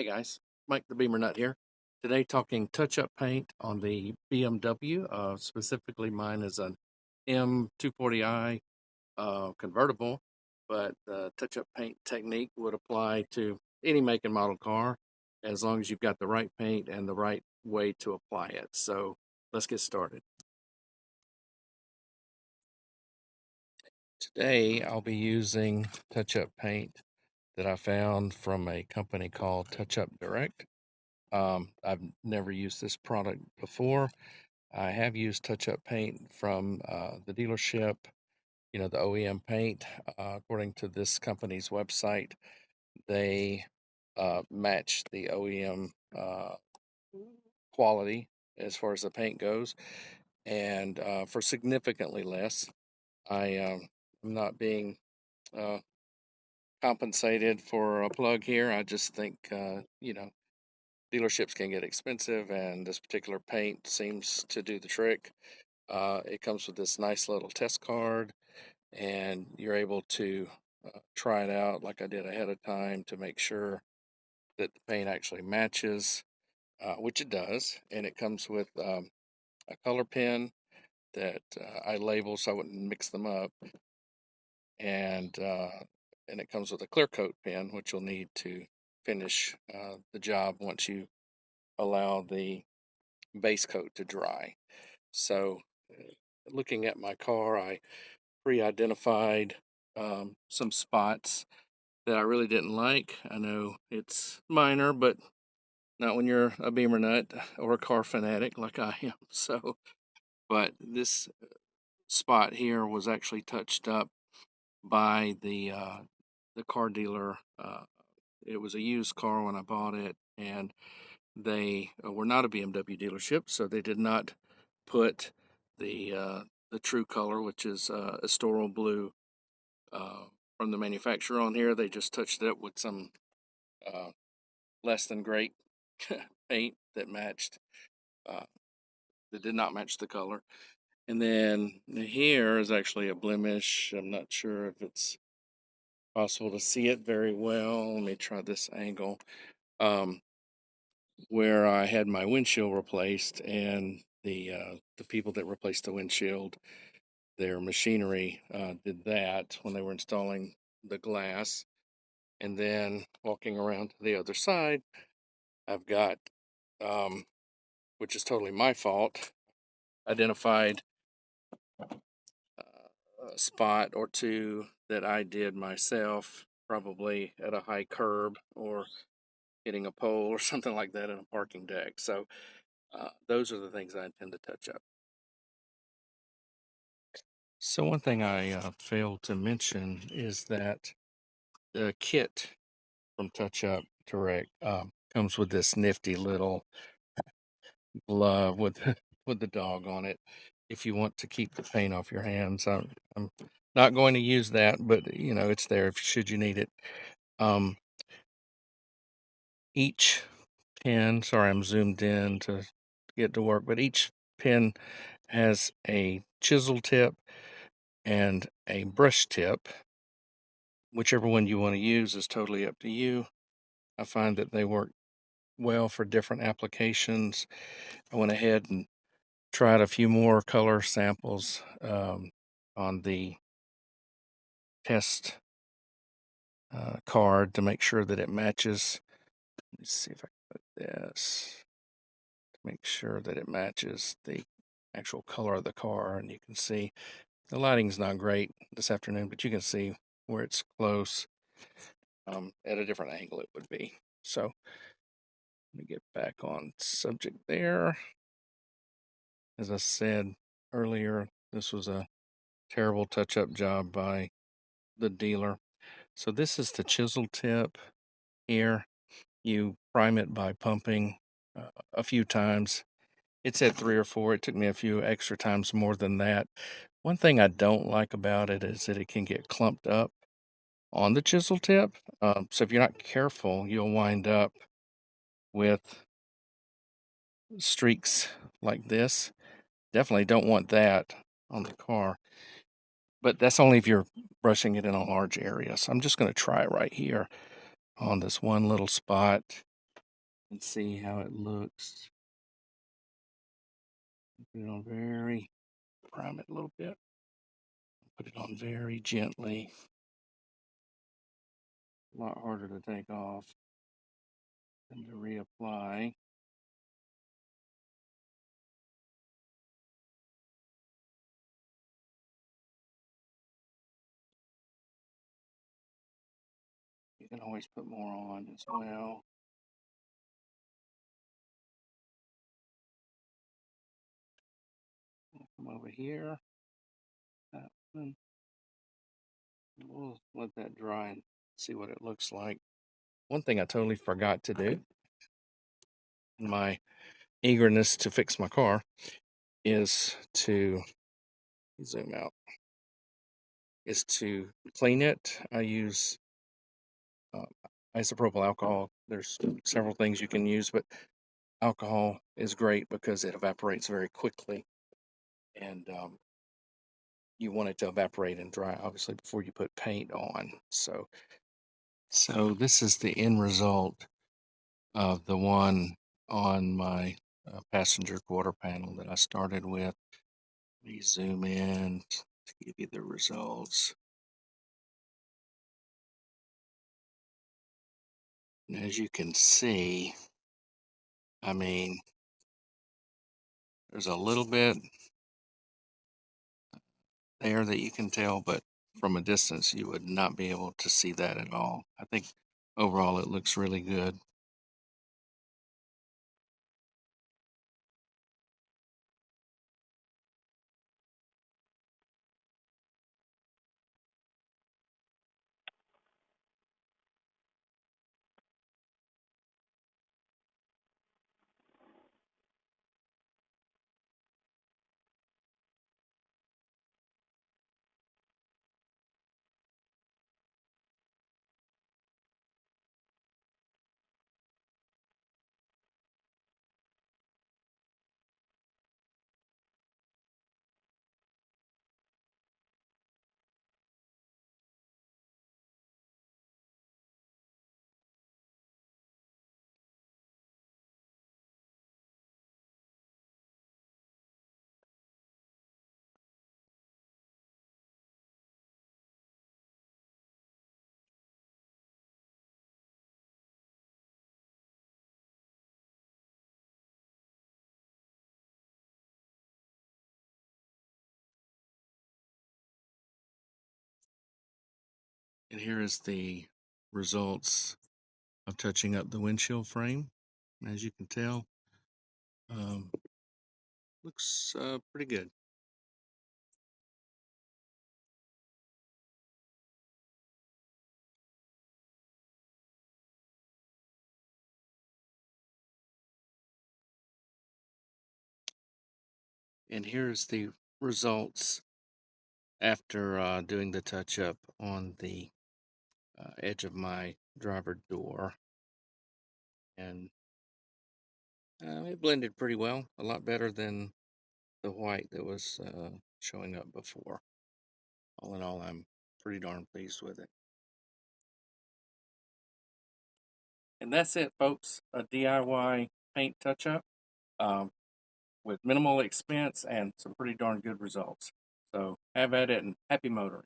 Hey guys, Mike the Bimmer Nut here. Today talking touch-up paint on the BMW. Specifically, mine is an M240i convertible, but the touch-up paint technique would apply to any make and model car as long as you've got the right paint and the right way to apply it. So let's get started. Today I'll be using touch-up paint that I found from a company called Touch-Up Direct. I've never used this product before. I have used touch-up paint from the dealership, the OEM paint. According to this company's website, they match the OEM quality as far as the paint goes, and for significantly less. I'm not being uh, compensated for a plug here. I just think, dealerships can get expensive, and this particular paint seems to do the trick. It comes with this nice little test card, and you're able to try it out like I did ahead of time to make sure that the paint actually matches, which it does. And it comes with a color pen that I label so I wouldn't mix them up, and it comes with a clear coat pen, which you'll need to finish the job once you allow the base coat to dry. So, looking at my car, I pre-identified some spots that I really didn't like. I know it's minor, but not when you're a Beamer nut or a car fanatic like I am. So, but this spot here was actually touched up by the car dealer. It was a used car when I bought it, and they were not a BMW dealership, so they did not put the true color, which is Estoril Blue, uh, from the manufacturer on here. They just touched it up with some uh, less than great paint uh, that did not match the color. And then here is actually a blemish. I'm not sure if it's possible to see it very well. Let me try this angle. Um, where I had my windshield replaced, and the people that replaced the windshield, their machinery did that when they were installing the glass. And then walking around to the other side, I've got, um, which is totally my fault, identified a spot or two that I did myself, probably at a high curb or hitting a pole or something like that in a parking deck. So those are the things I intend to touch up. So one thing I failed to mention is that the kit from Touch Up Direct comes with this nifty little glove with with the dog on it. If you want to keep the paint off your hands, I'm not going to use that, but it's there if should you need it. Um, each pin, sorry, I'm zoomed in to get to work, but each pin has a chisel tip and a brush tip. Whichever one you want to use is totally up to you. I find that they work well for different applications. I went ahead and tried a few more color samples on the test card to make sure that it matches. Let me see if I can put this to make sure that it matches the actual color of the car. And you can see the lighting's not great this afternoon, but you can see where it's close. At a different angle it would be. So let me get back on subject there. As I said earlier, this was a terrible touch-up job by the dealer. So this is the chisel tip here. You prime it by pumping a few times. It said 3 or 4. It took me a few extra times more than that. One thing I don't like about it is that it can get clumped up on the chisel tip. So if you're not careful, you'll wind up with streaks like this. Definitely don't want that on the car. But that's only if you're brushing it in a large area. So I'm just going to try it right here on this one little spot. and see how it looks. Put it on very, prime it a little bit. Put it on very gently. A lot harder to take off than to reapply. You can always put more on as well. Come over here. That one. We'll let that dry and see what it looks like. One thing I totally forgot to do in my eagerness to fix my car is to zoom out, is to clean it. I use isopropyl alcohol. There's several things you can use, but alcohol is great because it evaporates very quickly, and you want it to evaporate and dry, obviously, before you put paint on. So this is the end result of the one on my passenger quarter panel that I started with. Let me zoom in to give you the results. And as you can see, I mean, there's a little bit there that you can tell, but from a distance, you would not be able to see that at all. I think overall it looks really good. And here is the results of touching up the windshield frame. As you can tell, um, looks pretty good. And here's the results after doing the touch up on the edge of my driver door. And it blended pretty well, a lot better than the white that was showing up before. All in all, I'm pretty darn pleased with it. And that's it, folks. A DIY paint touch-up with minimal expense and some pretty darn good results. So have at it and happy motoring.